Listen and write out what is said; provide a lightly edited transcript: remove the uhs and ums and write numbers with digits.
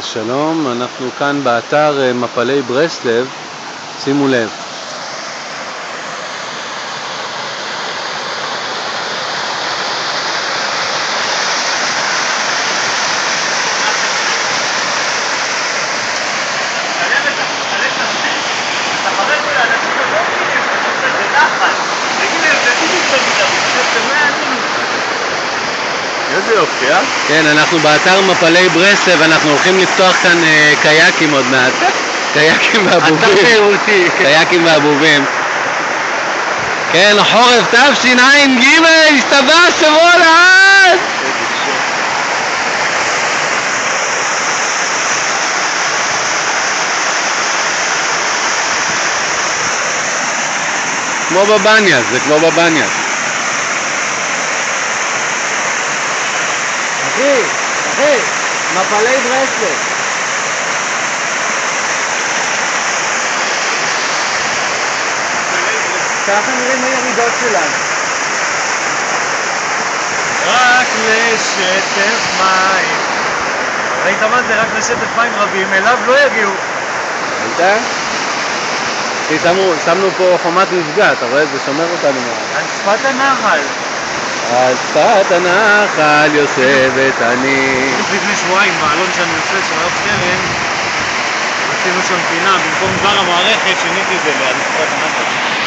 שלום, אנחנו כאן באתר מפלי ברסלב, שימו לב. איזה יופי, אה? כן, אנחנו באתר מפלי ברסלב, אנחנו הולכים לפתוח כאן קייקים עוד מעט. קייקים ואבובים. אתר תיירותי. קייקים ואבובים. כן, חורף תשע"ג, הסתבר שבוע לעד! כמו בבניאס, זה כמו בבניאס. אחי, מפלי ברסלב. ככה נראים הירידות שלנו. רק לשטף מים. ראית מה זה? רק לשטף מים רבים, אליו לא יגיעו. ראית? שמנו פה חומת מפגע, אתה רואה? זה שומר אותנו. על שפת הנחל. על שפת הנחל יושבת אני. לפני שבועיים, בעלון שאני עושה של רב קרן, עשינו שם פינה, במקום דבר המערכת, שיניתי את זה ליד שפת הנחל.